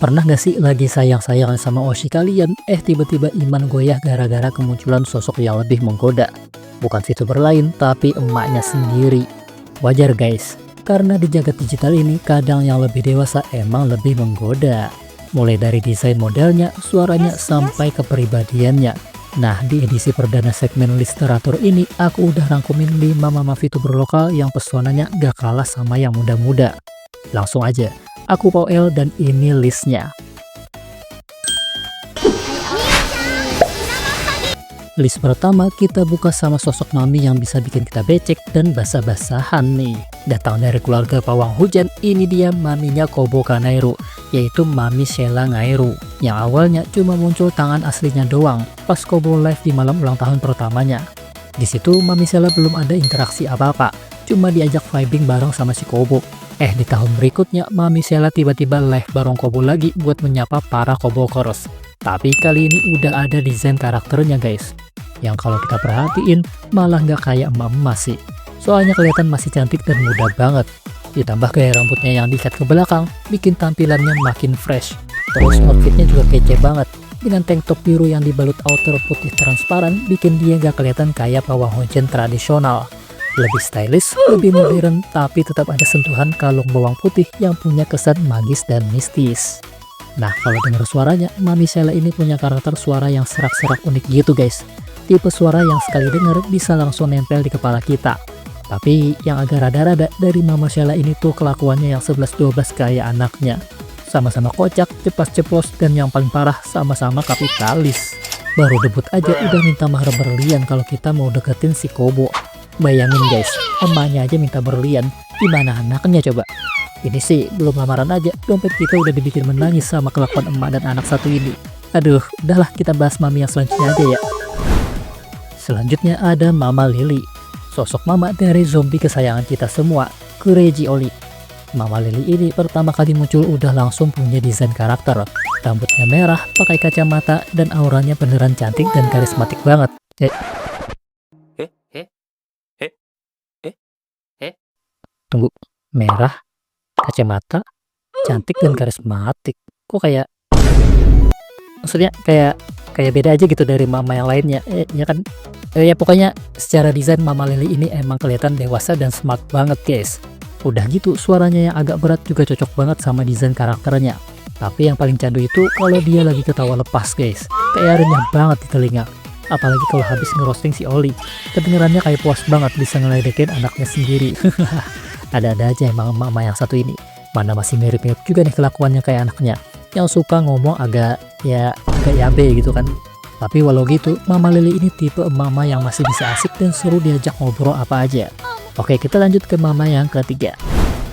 Pernah gak sih lagi sayang-sayang sama Oshi kalian, tiba-tiba iman goyah gara-gara kemunculan sosok yang lebih menggoda? Bukan VTuber lain, tapi emaknya sendiri. Wajar guys, karena di jagat digital ini kadang yang lebih dewasa emang lebih menggoda. Mulai dari desain modelnya, suaranya, sampai kepribadiannya. Nah, di edisi perdana segmen Literatur ini, aku udah rangkumin 5 mama VTuber lokal yang pesonanya gak kalah sama yang muda-muda. Langsung aja, aku Poel dan ini listnya. List pertama kita buka sama sosok mami yang bisa bikin kita becek dan basah-basahan nih. Datang dari keluarga pawang hujan, ini dia maminya Kobo Kanairu, yaitu Mami Sheila Ngairu, yang awalnya cuma muncul tangan aslinya doang pas Kobo live di malam ulang tahun pertamanya. Di situ Mami Sheila belum ada interaksi apa-apa, cuma diajak vibing bareng sama si Kobo. Di tahun berikutnya Mami Sheila tiba-tiba live bareng Kobo lagi buat menyapa para Kobo Chorus. Tapi kali ini udah ada desain karakternya guys, yang kalau kita perhatiin malah nggak kayak emak-emak sih. Soalnya kelihatan masih cantik dan muda banget. Ditambah gaya rambutnya yang diikat ke belakang, bikin tampilannya makin fresh. Terus outfitnya juga kece banget, dengan tank top biru yang dibalut outer putih transparan, bikin dia nggak kelihatan kayak pawang hujan tradisional. Lebih stylish, lebih modern, tapi tetap ada sentuhan kalung bawang putih yang punya kesan magis dan mistis. Nah, kalau dengar suaranya, Mami Sheila ini punya karakter suara yang serak-serak unik gitu guys. Tipe suara yang sekali denger bisa langsung nempel di kepala kita. Tapi yang agak rada-rada dari Mama Sheila ini tuh kelakuannya yang 11-12 kayak anaknya. Sama-sama kocak, ceplas-ceplos, dan yang paling parah sama-sama kapitalis. Baru debut aja udah minta mahar berlian kalau kita mau deketin si Kobo. Bayangin guys, emaknya aja minta berlian, gimana anaknya coba? Ini sih belum lamaran aja, dompet kita udah dibikin menangis sama kelakuan emak dan anak satu ini. Aduh, udahlah kita bahas mami yang selanjutnya aja ya. Selanjutnya ada Mama Lily, sosok mama dari zombie kesayangan kita semua, Kureji Oli. Mama Lily ini pertama kali muncul udah langsung punya desain karakter. Rambutnya merah, pakai kacamata, dan auranya beneran cantik dan karismatik banget. Tunggu, merah, kacamata, cantik dan karismatik. Kok kayak, maksudnya kayak beda aja gitu dari mama yang lainnya, ya kan? Ya pokoknya secara desain Mama Lily ini emang kelihatan dewasa dan smart banget guys. Udah gitu suaranya yang agak berat juga cocok banget sama desain karakternya. Tapi yang paling candu itu kalau dia lagi ketawa lepas guys, kayak renyah banget di telinga. Apalagi kalau habis ngerosting si Oli, kedengerannya kayak puas banget bisa ngeledekin anaknya sendiri. Ada-ada aja emang mama yang satu ini. Mana masih mirip-mirip juga nih kelakuannya kayak anaknya, yang suka ngomong agak yabe gitu kan. Tapi walau gitu, Mama Lily ini tipe mama yang masih bisa asik dan seru diajak ngobrol apa aja. Oke, kita lanjut ke mama yang ketiga.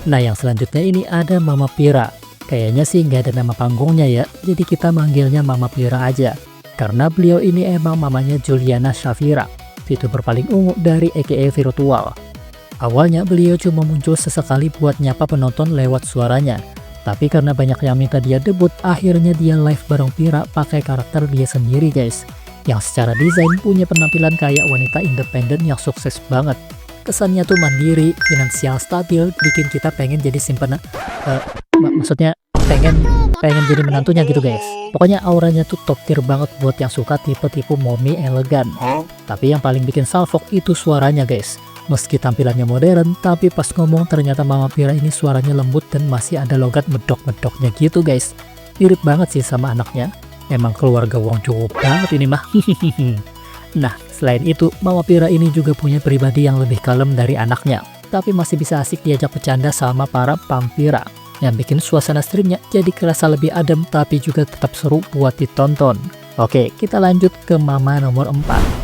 Nah, yang selanjutnya ini ada Mama Pira. Kayaknya sih nggak ada nama panggungnya ya, jadi kita manggilnya Mama Pira aja. Karena beliau ini emang mamanya Juliana Shafira, VTuber paling ungu dari AKA Virtual. Awalnya beliau cuma muncul sesekali buat nyapa penonton lewat suaranya. Tapi karena banyak yang minta dia debut, akhirnya dia live bareng Pira pakai karakter dia sendiri guys. Yang secara desain punya penampilan kayak wanita independen yang sukses banget. Kesannya tuh mandiri, finansial stabil, bikin kita pengen jadi simpenan. Maksudnya pengen jadi menantunya gitu guys. Pokoknya auranya tuh top tier banget buat yang suka tipe-tipe mommy elegan. Tapi yang paling bikin salfok itu suaranya guys. Meski tampilannya modern, tapi pas ngomong ternyata Mama Pira ini suaranya lembut dan masih ada logat medok-medoknya gitu guys. Mirip banget sih sama anaknya. Emang keluarga Wong cukup banget ini mah. Nah, selain itu, Mama Pira ini juga punya pribadi yang lebih kalem dari anaknya. Tapi masih bisa asik diajak bercanda sama para pampira, yang bikin suasana streamnya jadi kerasa lebih adem tapi juga tetap seru buat ditonton. Oke, kita lanjut ke mama nomor 4.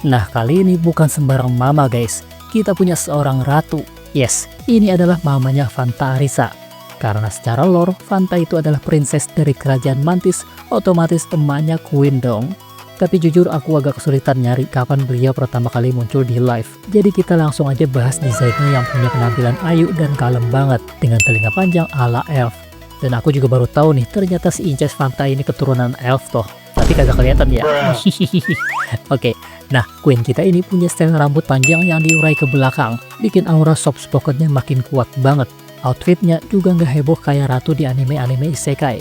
Nah, kali ini bukan sembarang mama guys, kita punya seorang ratu. Yes, ini adalah mamanya Fanta Arisa. Karena secara lore, Fanta itu adalah princess dari kerajaan Mantis, otomatis emaknya Queen dong. Tapi jujur aku agak kesulitan nyari kapan beliau pertama kali muncul di live. Jadi kita langsung aja bahas desainnya yang punya penampilan ayu dan kalem banget, dengan telinga panjang ala elf. Dan aku juga baru tahu nih, ternyata si Inces Fanta ini keturunan elf toh. Tapi kagak kelihatan ya. Oke, nah Queen kita ini punya style rambut panjang yang diurai ke belakang, bikin aura soft spokennya makin kuat banget. Outfitnya juga nggak heboh kayak ratu di anime-anime isekai.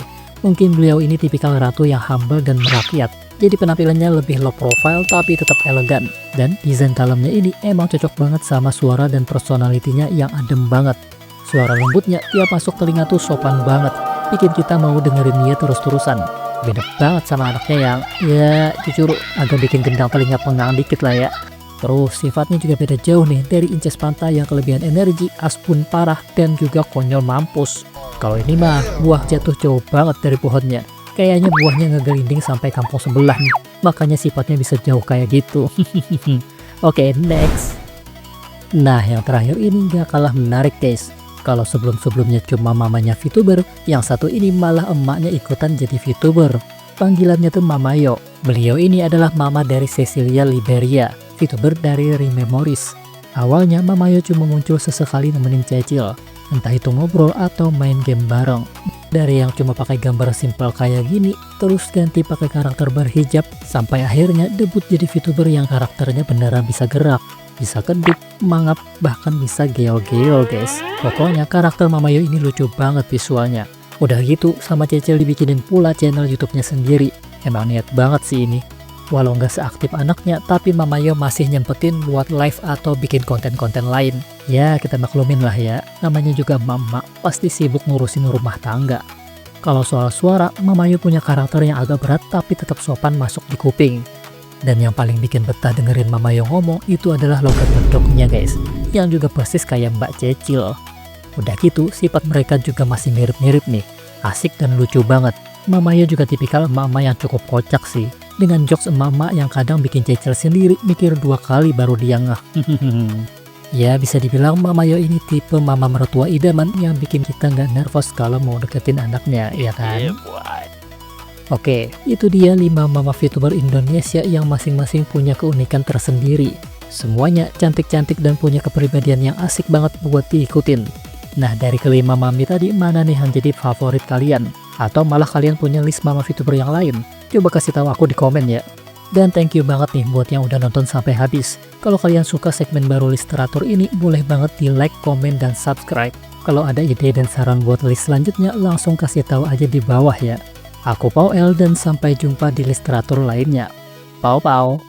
Mungkin beliau ini tipikal ratu yang humble dan merakyat. Jadi penampilannya lebih low profile tapi tetap elegan. Dan desain dalamnya ini emang cocok banget sama suara dan personalitinya yang adem banget. Suara lembutnya tiap masuk telinga tuh sopan banget. Bikin kita mau dengerin dia terus-terusan. Beda banget sama anaknya yang ya jujur agak bikin gendang telinga pengang dikit lah ya. Terus sifatnya juga beda jauh nih dari Inces Panta yang kelebihan energi, aspun parah, dan juga konyol mampus. Kalau ini mah buah jatuh jauh banget dari pohonnya. Kayaknya buahnya ngegelinding sampai kampung sebelah nih. Makanya sifatnya bisa jauh kayak gitu. Oke, next. Nah, yang terakhir ini gak kalah menarik guys. Kalau sebelum-sebelumnya cuma mamanya VTuber, yang satu ini malah emaknya ikutan jadi VTuber. Panggilannya tuh Mamayo. Beliau ini adalah mama dari Cecilia Liberia, VTuber dari Rememories. Awalnya Mamayo cuma muncul sesekali nemenin Cecil, entah itu ngobrol atau main game bareng. Dari yang cuma pakai gambar simpel kayak gini, terus ganti pakai karakter berhijab, sampai akhirnya debut jadi VTuber yang karakternya beneran bisa gerak, bisa kedip, mangap, bahkan bisa geol-geol guys. Pokoknya karakter Mamayo ini lucu banget visualnya. Udah gitu sama Cecil dibikinin pula channel YouTube-nya sendiri. Emang niat banget sih ini. Walau nggak seaktif anaknya, tapi Mamayo masih nyempetin buat live atau bikin konten-konten lain. Ya kita maklumin lah ya, namanya juga mama, pasti sibuk ngurusin rumah tangga. Kalau soal suara, Mamayo punya karakter yang agak berat tapi tetap sopan masuk di kuping. Dan yang paling bikin betah dengerin Mamayo ngomong itu adalah logat bedoknya guys, yang juga persis kayak Mbak Cecil. Udah gitu, sifat mereka juga masih mirip-mirip nih, asik dan lucu banget. Mamayo juga tipikal emak-emak yang cukup kocak sih, dengan jokes emak-emak yang kadang bikin Cecil sendiri mikir 2 kali baru dia ngeh. Ya bisa dibilang Mamayo ini tipe mama mertua idaman yang bikin kita nggak nervous kalau mau deketin anaknya, ya kan? Oke, itu dia 5 mama VTuber Indonesia yang masing-masing punya keunikan tersendiri. Semuanya cantik-cantik dan punya kepribadian yang asik banget buat diikutin. Nah, dari kelima mami tadi, mana nih yang jadi favorit kalian? Atau malah kalian punya list mama VTuber yang lain? Coba kasih tahu aku di komen ya. Dan thank you banget nih buat yang udah nonton sampai habis. Kalau kalian suka segmen baru list teratur ini, boleh banget di like, komen, dan subscribe. Kalau ada ide dan saran buat list selanjutnya, langsung kasih tahu aja di bawah ya. Aku Pau L dan sampai jumpa di list teratur lainnya. Pau Pau.